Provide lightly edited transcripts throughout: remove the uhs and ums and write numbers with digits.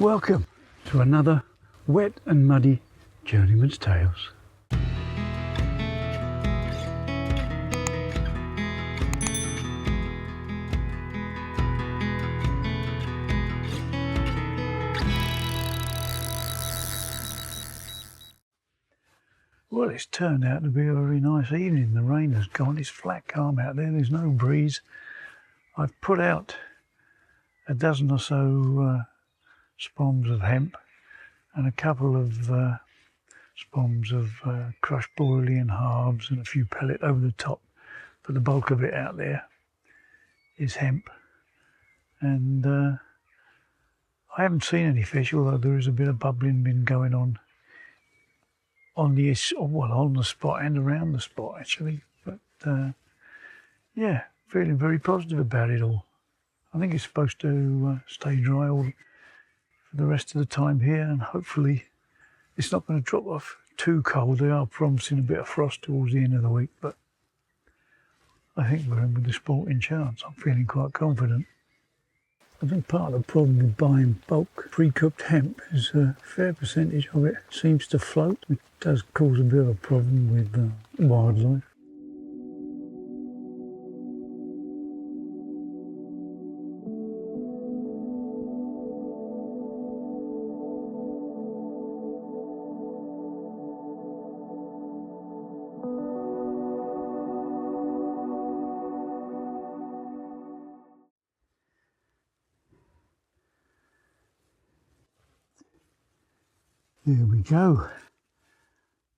Welcome to another wet and muddy Journeyman's Tales. Well, it's turned out to be a very nice evening. The rain has gone, it's flat calm out there, there's no breeze. I've put out a dozen or so spombs of hemp and a couple of spombs of crushed Borealian halves and a few pellet over the top, but the bulk of it out there is hemp. And I haven't seen any fish, although there is a bit of bubbling been going on the spot and around the spot actually. But yeah, feeling very positive about it all. I think it's supposed to stay dry all for the rest of the time here, and hopefully it's not going to drop off too cold. They are promising a bit of frost towards the end of the week, but I think we're in with a sporting chance. I'm feeling quite confident. I think part of the problem with buying bulk pre-cooked hemp is a fair percentage of it seems to float, which does cause a bit of a problem with wildlife. There we go.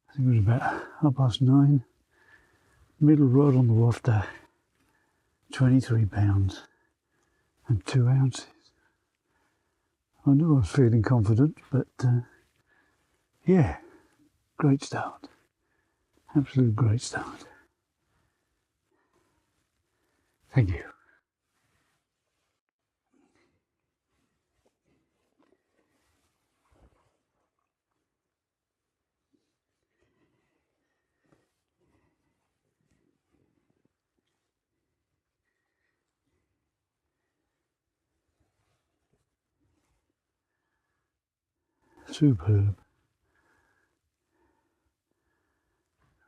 I think it was about 9:30. Middle rod on the wafter, 23 pounds and 2 ounces. I knew I was feeling confident, but yeah, great start. Absolute great start. Thank you. Superb.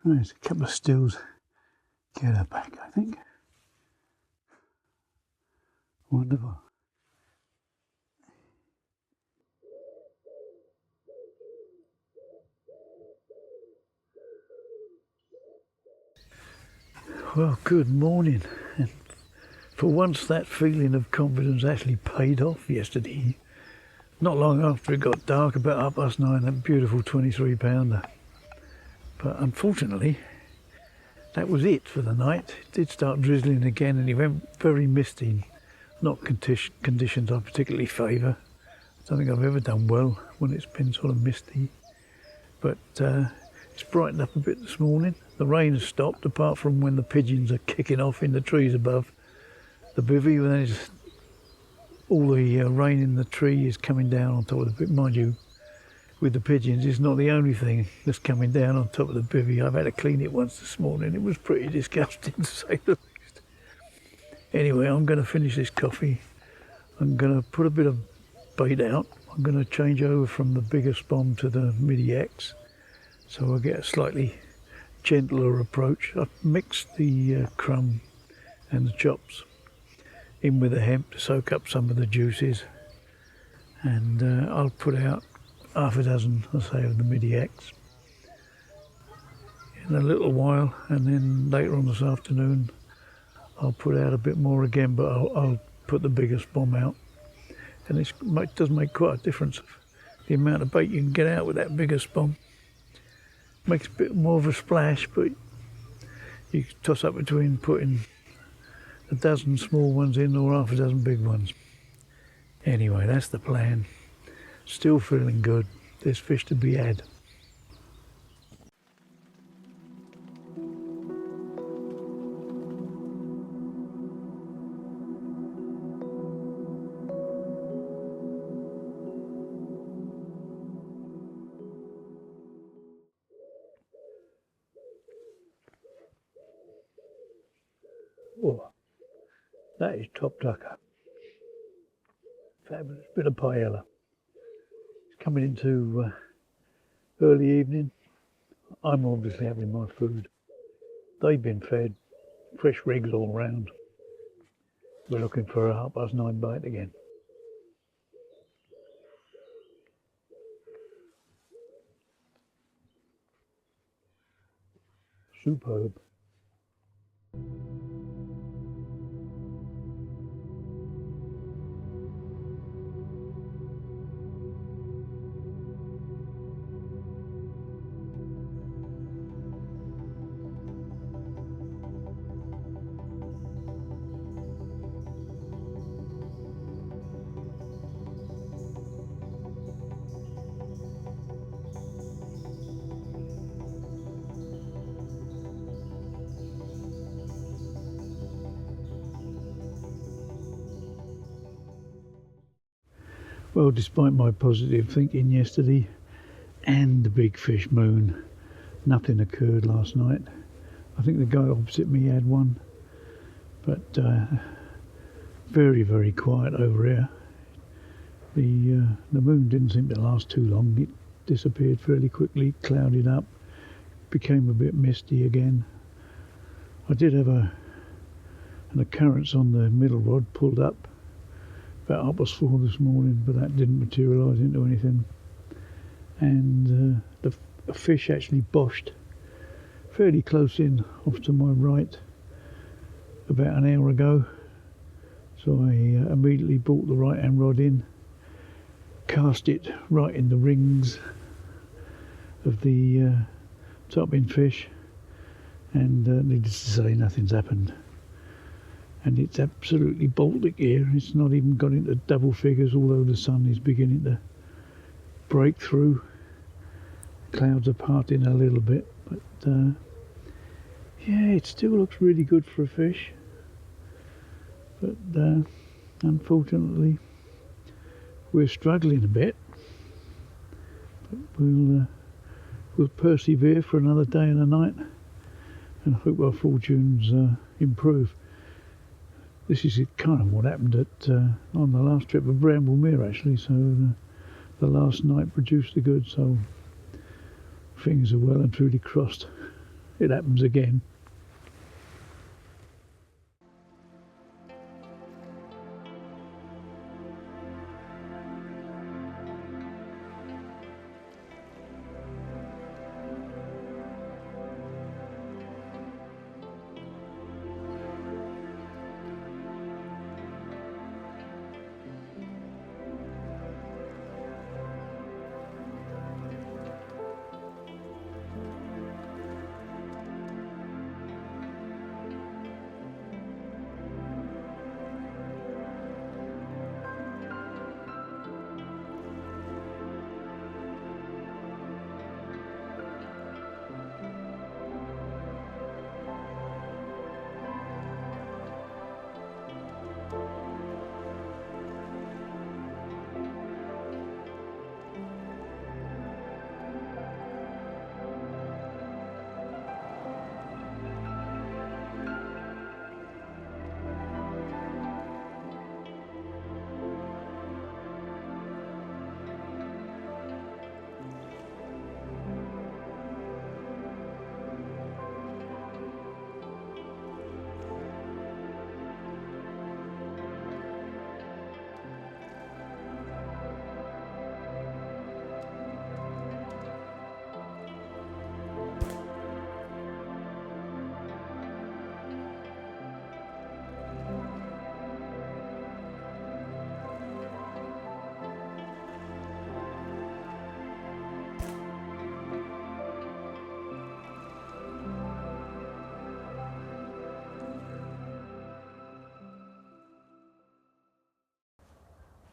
Right, there's a couple of stills. Get her back, I think. Wonderful. Well, good morning. And for once that feeling of confidence actually paid off yesterday. Not long after it got dark, about 9:30, that beautiful 23 pounder. But unfortunately, that was it for the night. It did start drizzling again and it went very misty. Not conditions I particularly favour. I don't think I've ever done well when it's been sort of misty. But it's brightened up a bit this morning. The rain has stopped, apart from when the pigeons are kicking off in the trees above the bivvy. When there's all the rain in the tree is coming down on top of the bivvy. Mind you, with the pigeons, it's not the only thing that's coming down on top of the bivvy. I've had to clean it once this morning. It was pretty disgusting, to say the least. Anyway, I'm going to finish this coffee. I'm going to put a bit of bait out. I'm going to change over from the bigger Spomb to the Midday X, so I'll get a slightly gentler approach. I've mixed the crumb and the chops in with the hemp to soak up some of the juices, and I'll put out half a dozen, I say, of the Midday X in a little while, and then later on this afternoon I'll put out a bit more again, but I'll put the bigger Spomb out. And it does make quite a difference, the amount of bait you can get out with that bigger Spomb. Makes a bit more of a splash, but you can toss up between putting a dozen small ones in or half a dozen big ones. Anyway, that's the plan. Still feeling good. There's fish to be had. Oh, that is top tucker. Fabulous bit of paella. Coming into early evening, I'm obviously having my food. They've been fed, fresh rigs all round. We're looking for a 9:30 bite again. Superb. Well, despite my positive thinking yesterday and the big fish moon, nothing occurred last night. I think the guy opposite me had one, but very, very quiet over here. The moon didn't seem to last too long. It disappeared fairly quickly, clouded up, became a bit misty again. I did have an occurrence on the middle rod pulled up about 4:30 this morning, but that didn't materialise into anything. And the fish actually boshed fairly close in off to my right about an hour ago. So I immediately brought the right hand rod in, cast it right in the rings of the top end fish, and needless to say, nothing's happened. And it's absolutely Baltic here. It's not even got into double figures, although the sun is beginning to break through. Clouds are parting a little bit, but yeah, it still looks really good for a fish. But unfortunately, we're struggling a bit. But we'll persevere for another day and a night, and hope our fortunes improve. This is kind of what happened at on the last trip of Bramblemere, actually. So the last night produced the goods. So fingers are well and truly crossed it happens again.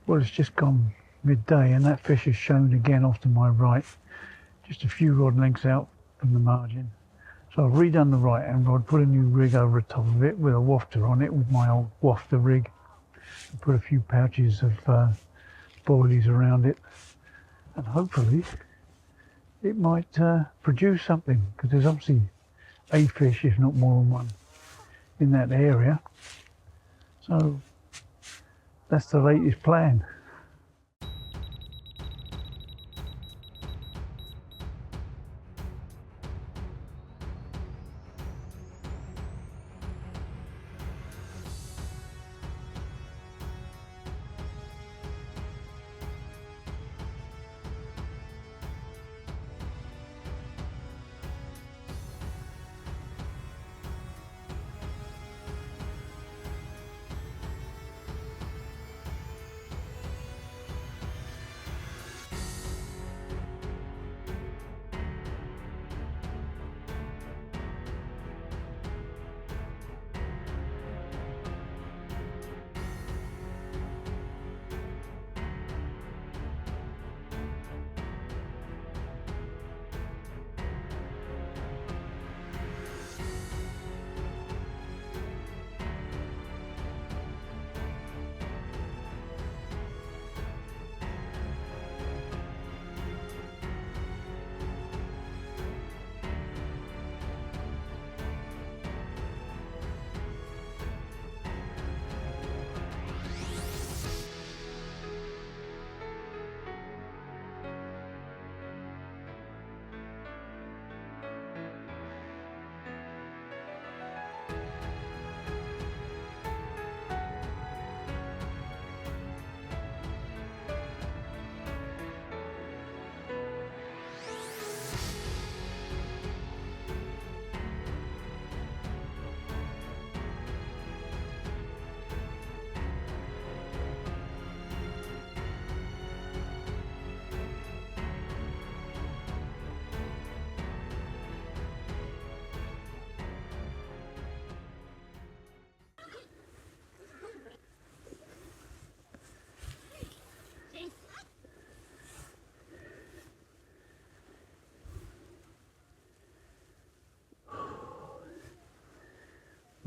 Well, it's just gone midday and that fish is shown again off to my right, just a few rod lengths out from the margin. So I've redone the right hand rod, put a new rig over the top of it with a wafter on it with my old wafter rig, and put a few pouches of boilies around it, and hopefully it might produce something, because there's obviously a fish, if not more than one, in that area. So that's the latest plan.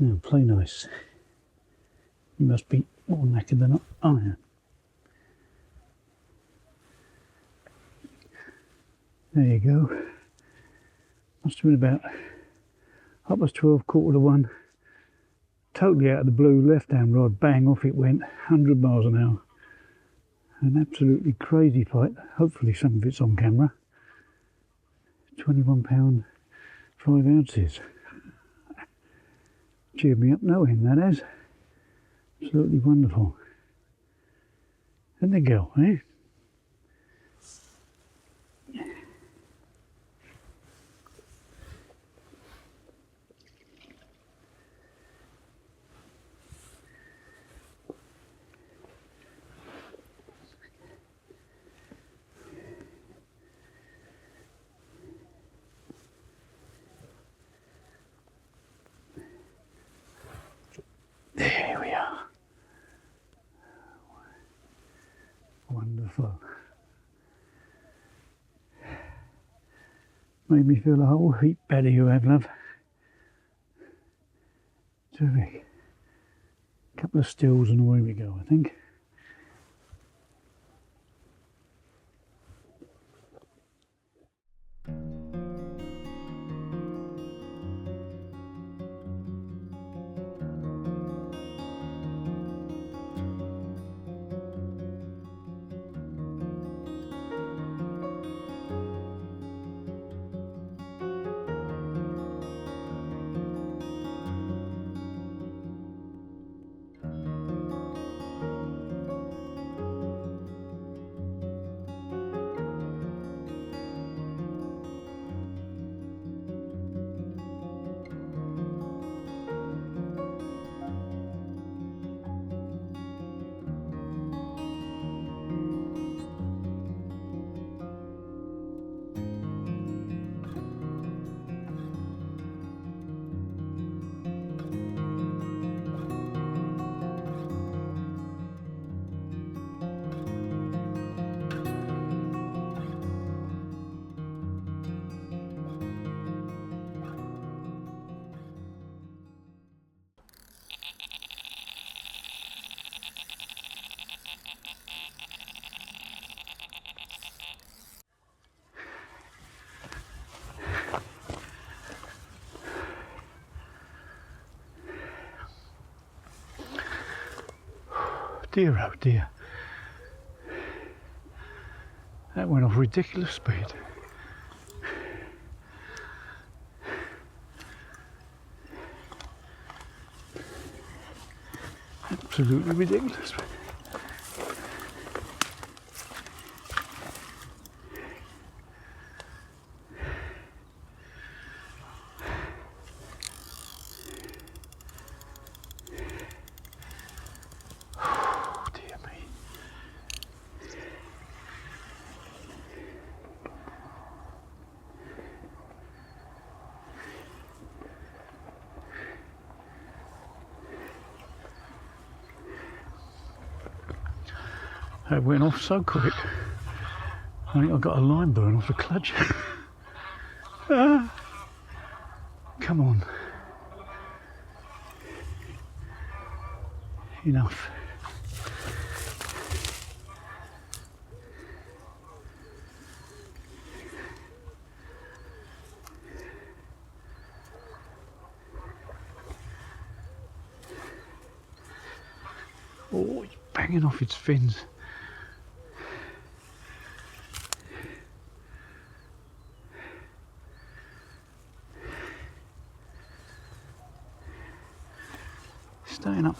Now, play nice. You must be more knackered than I am. There you go. Must have been about 12:30, 1:15. Totally out of the blue, left-hand rod, bang, off it went, 100 miles an hour. An absolutely crazy fight. Hopefully some of it's on camera. 21 pound, 5 ounces. Cheered me up no end, that has. Absolutely wonderful. And the girl, eh? There we are. Wonderful. Made me feel a whole heap better, you have, love. Terrific. Couple of stills and away we go, I think. Dear, oh dear. That went off ridiculous speed. Absolutely ridiculous. It went off so quick. I think I got a line burn off the clutch. Come on. Enough. Oh, it's banging off its fins. Staying up.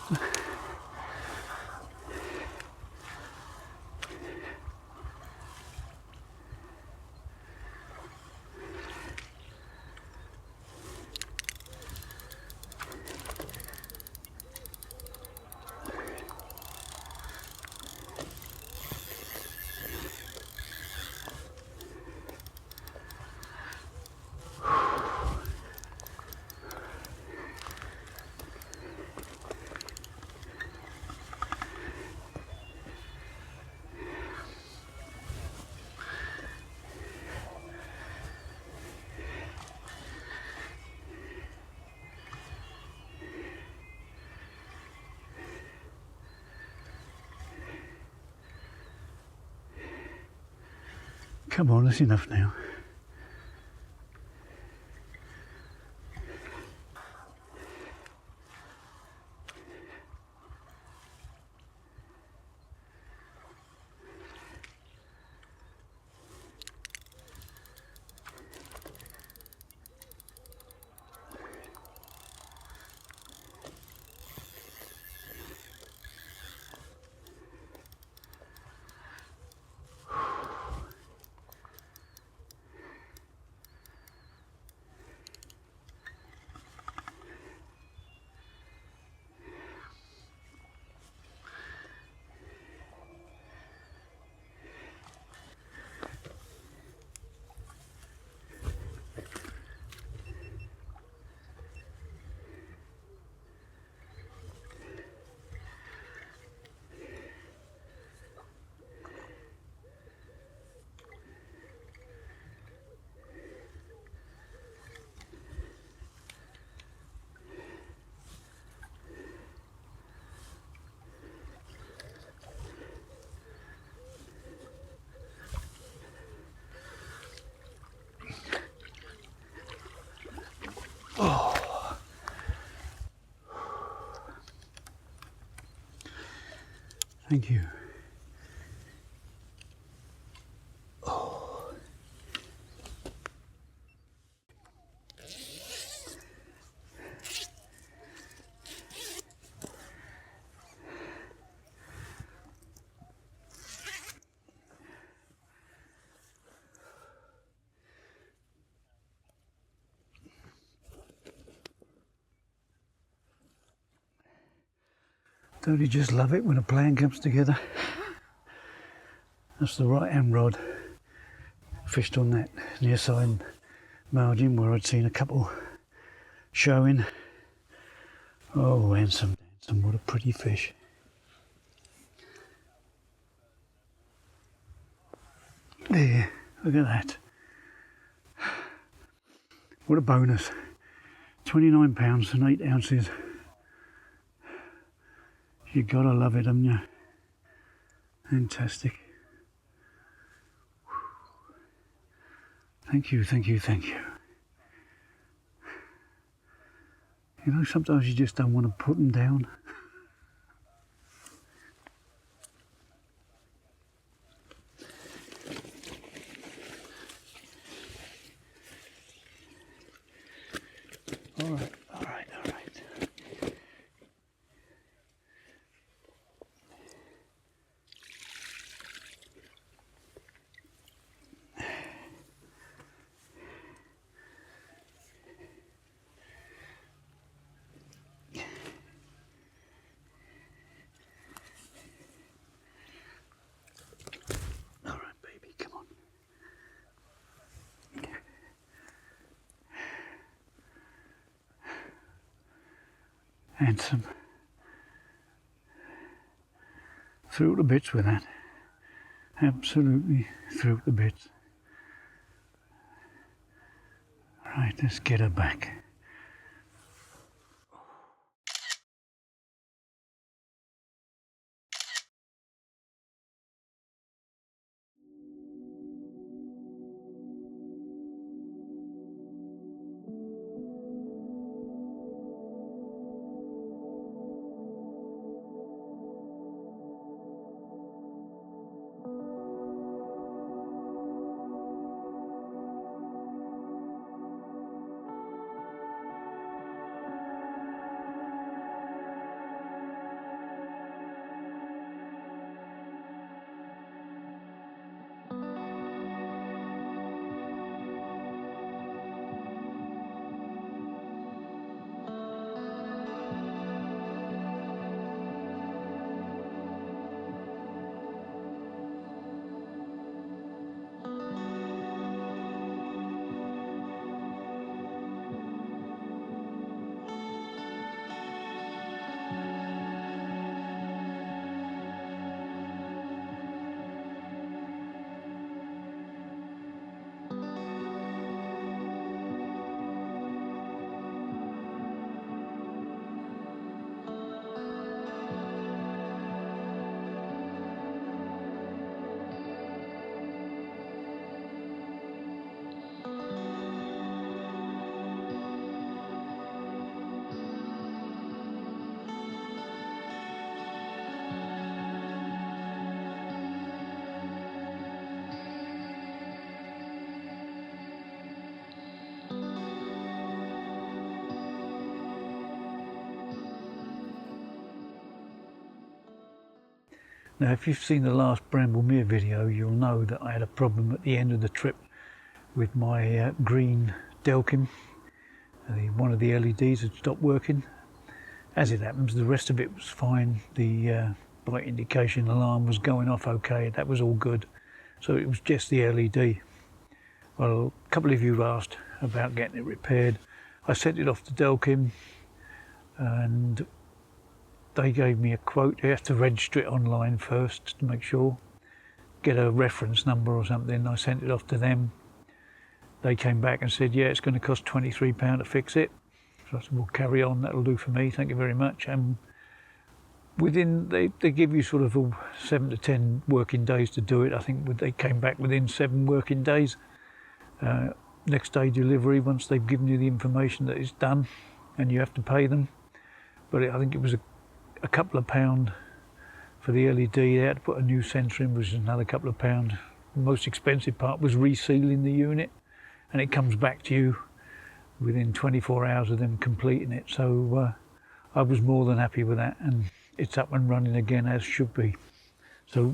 Come on, that's enough now. Oh, thank you. Oh. Don't you just love it when a plan comes together? That's the right hand rod. Fished on that near side margin where I'd seen a couple showing. Oh, handsome, handsome, what a pretty fish. There, look at that. What a bonus. 29 pounds and 8 ounces. You gotta love it, haven't you? Fantastic. Thank you, thank you, thank you. You know, sometimes you just don't want to put them down. All right, all right, all right. All right, baby, come on. Handsome. Through the bits with that. Absolutely through the bits. Right, let's get her back. Now if you've seen the last Bramblemere video, you'll know that I had a problem at the end of the trip with my green Delkim. One of the LEDs had stopped working. As it happens, the rest of it was fine. The light indication alarm was going off okay, that was all good. So it was just the LED. Well, a couple of you asked about getting it repaired. I sent it off to Delkim and they gave me a quote. You have to register it online first to make sure. Get a reference number or something. I sent it off to them. They came back and said, yeah, it's going to cost £23 to fix it. So I said, well, carry on, that'll do for me, thank you very much. And they give you sort of 7 to 10 working days to do it. I think they came back within 7 working days. Next day delivery, once they've given you the information that it's done, and you have to pay them. But I think it was a couple of pounds for the LED. They had to put a new sensor in, which is another couple of pounds. The most expensive part was resealing the unit, and it comes back to you within 24 hours of them completing it. So I was more than happy with that, and it's up and running again as should be. So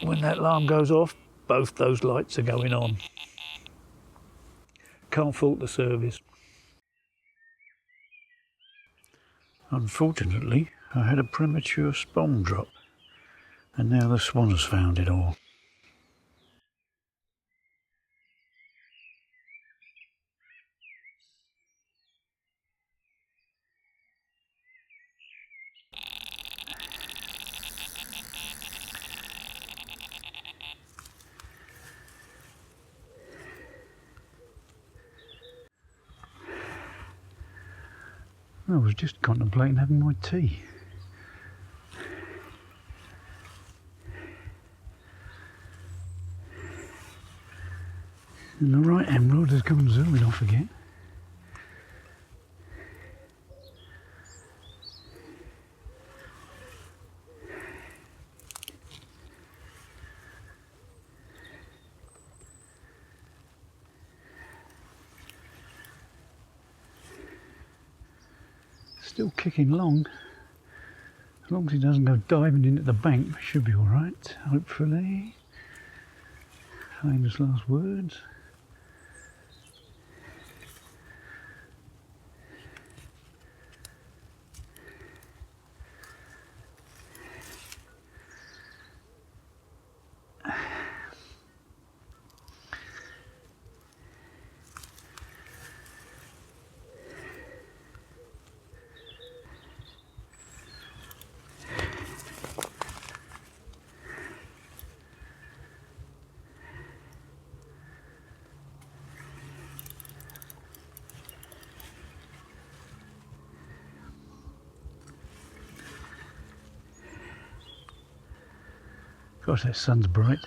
when that alarm goes off, both those lights are going on. Can't fault the service. Unfortunately, I had a premature Spomb drop, and now the swan has found it all. I was just contemplating having my tea. And the right emerald has gone zooming off again. Still kicking along. As long as he doesn't go diving into the bank, it should be alright, hopefully. Famous last words. Gosh, that sun's bright.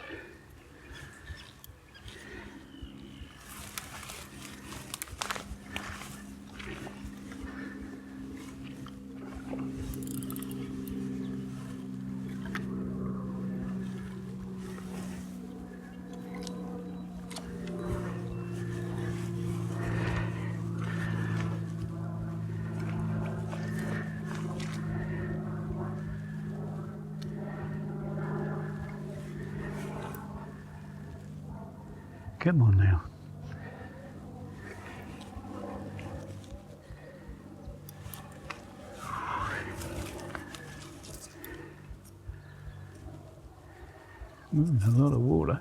Come on now. A lot of water.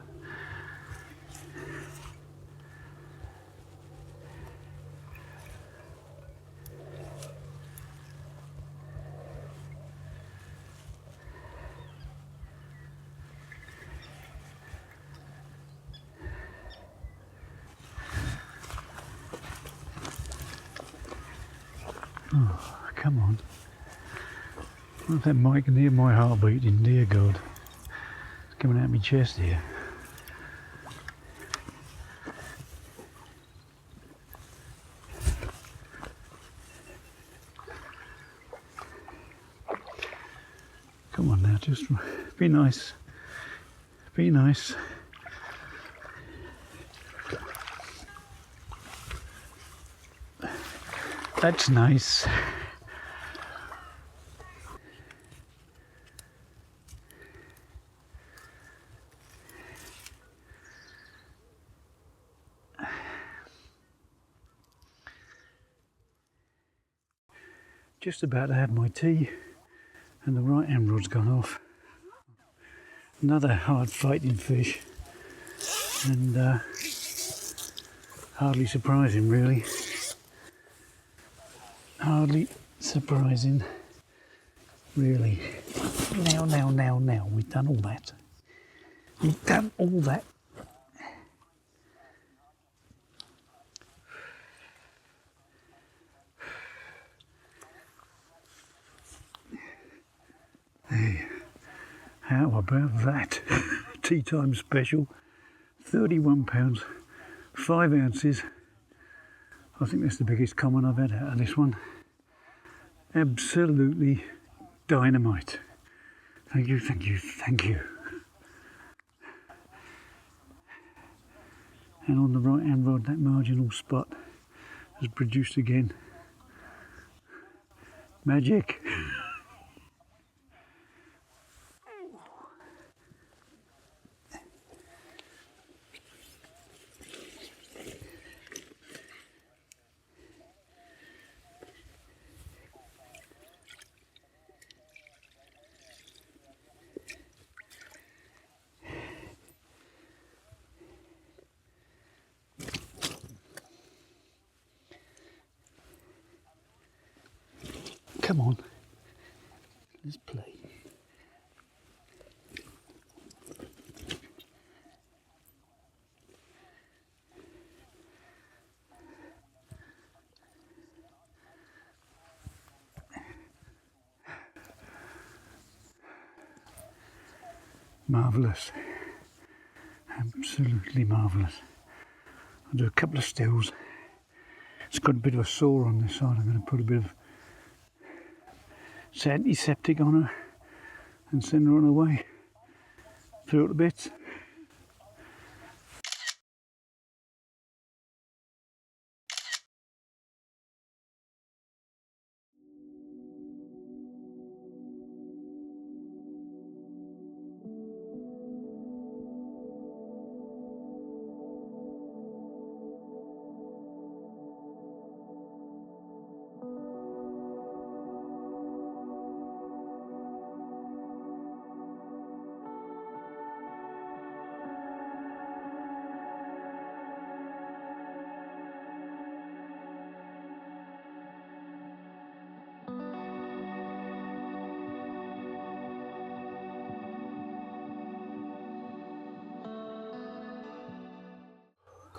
Oh, come on. What if that mic can hear my heart beating, dear God. It's coming out of my chest here. Come on now, just be nice. Be nice. That's nice. Just about to have my tea and the right hand rod's gone off. Another hard fighting fish, and hardly surprising really. Hardly surprising really. Now, we've done all that. We've done all that. Hey, how about that? Tea time special, £31, 5 ounces. I think that's the biggest common I've had out of this one. Absolutely dynamite. Thank you, thank you, thank you. And on the right hand rod, that marginal spot has produced again. Magic. Come on, let's play. Marvellous, absolutely marvellous. I'll do a couple of stills. It's got a bit of a sore on this side. I'm going to put a bit of antiseptic on her and send her on her way. Through it to bits.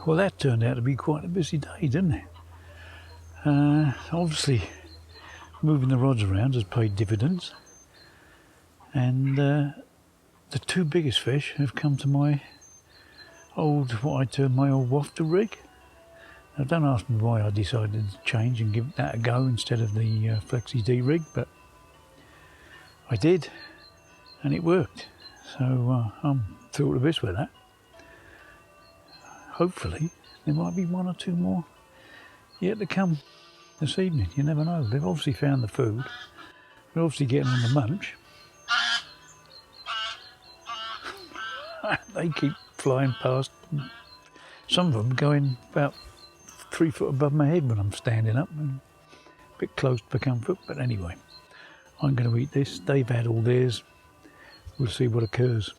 Well, that turned out to be quite a busy day, didn't it? Obviously, moving the rods around has paid dividends, and the two biggest fish have come to my old, what I term my old wafter rig. Now, don't ask me why I decided to change and give that a go instead of the Flexi D rig, but I did, and it worked. So I'm thrilled to bits with that. Hopefully there might be one or two more yet to come this evening. You never know. They've obviously found the food. They're obviously getting on the munch. They keep flying past. Some of them going about 3 foot above my head when I'm standing up, and a bit close for comfort. But anyway, I'm going to eat this. They've had all theirs. We'll see what occurs.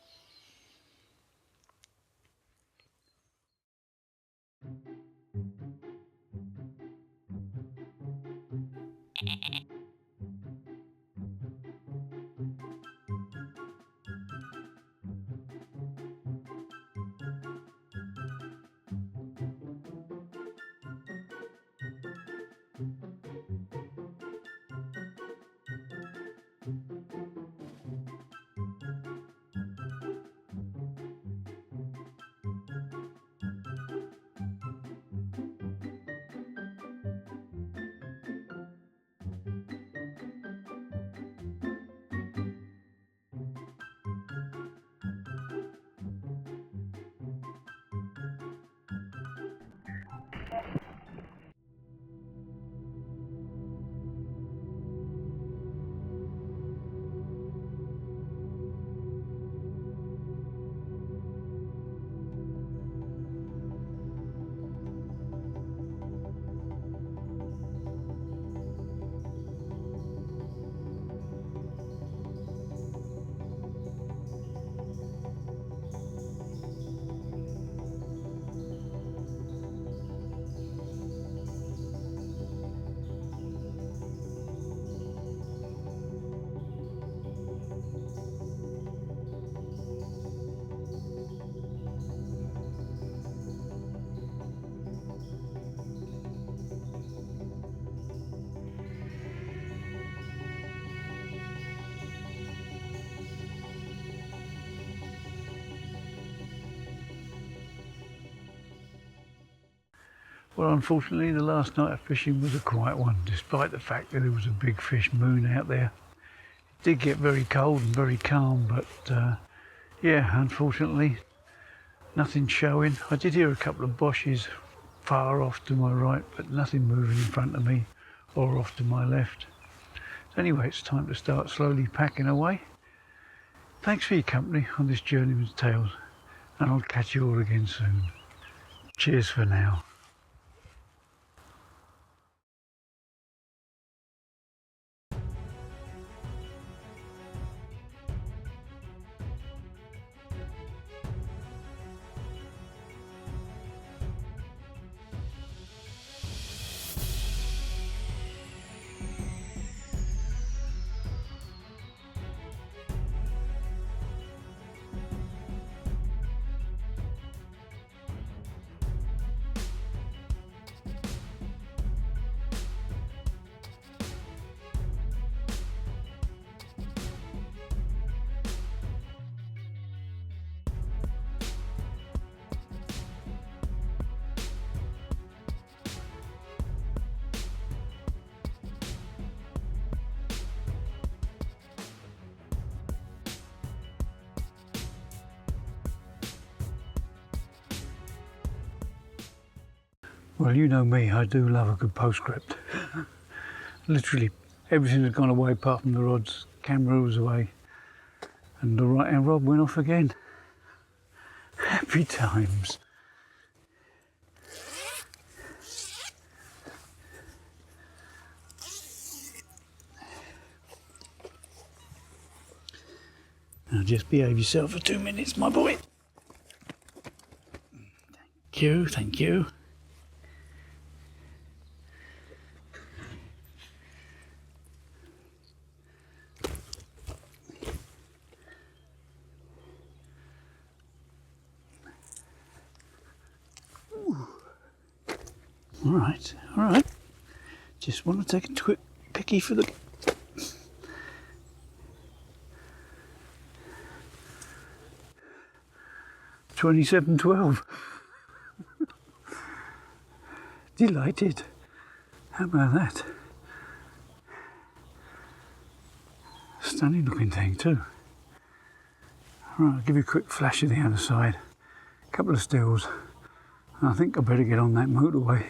Well, unfortunately, the last night of fishing was a quiet one, despite the fact that there was a big fish moon out there. It did get very cold and very calm, but yeah, unfortunately, nothing showing. I did hear a couple of boshes far off to my right, but nothing moving in front of me or off to my left. So anyway, it's time to start slowly packing away. Thanks for your company on this Journeyman's Tales, and I'll catch you all again soon. Cheers for now. Well, you know me, I do love a good postscript. Literally everything had gone away apart from the rods, camera was away, and the right hand rod went off again. Happy times. Now just behave yourself for 2 minutes, my boy. Thank you, thank you. All right. Just want to take a quick picky for the... $27.12. Delighted. How about that? Stunning looking thing too. Right, I'll give you a quick flash of the other side. A couple of stills. I think I better get on that motorway.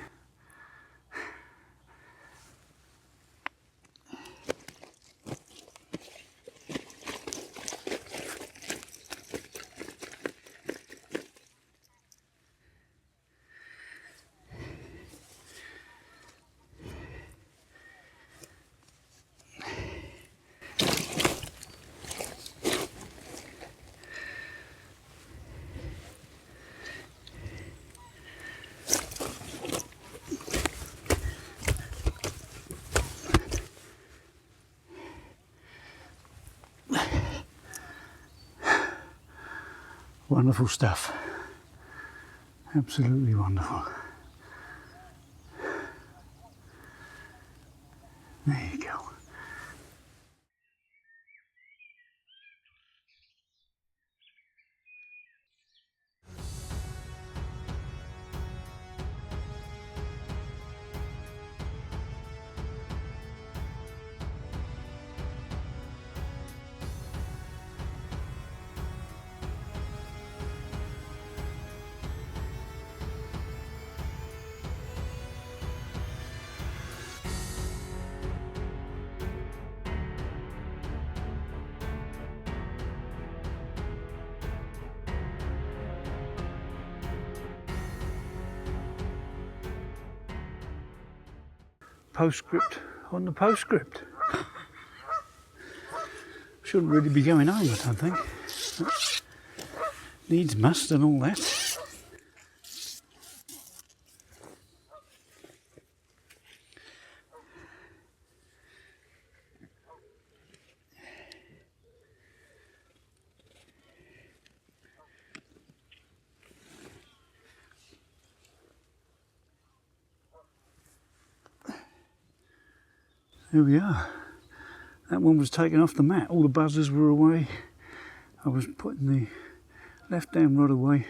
Wonderful stuff. Absolutely wonderful. There you go. Postscript on the postscript. Shouldn't really be going home, I don't think. Needs must and all that. Here we are. That one was taken off the mat. All the buzzers were away. I was putting the left hand rod away.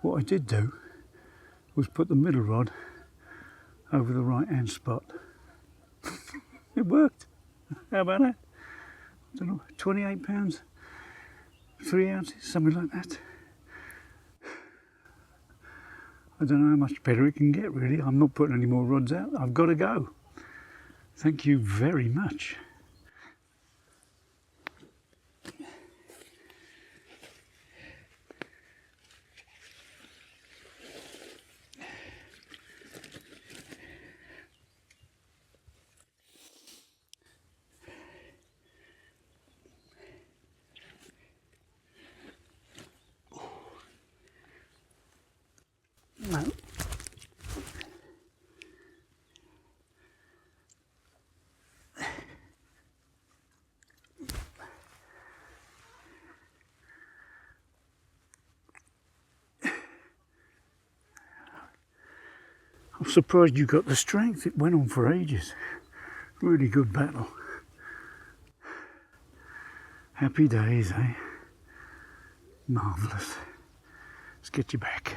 What I did do was put the middle rod over the right hand spot. It worked. How about that? I don't know, £28, 3 ounces, something like that. I don't know how much better it can get really. I'm not putting any more rods out. I've got to go. Thank you very much. No. I'm surprised you got the strength. It went on for ages. Really good battle. Happy days, eh? Marvellous. Let's get you back.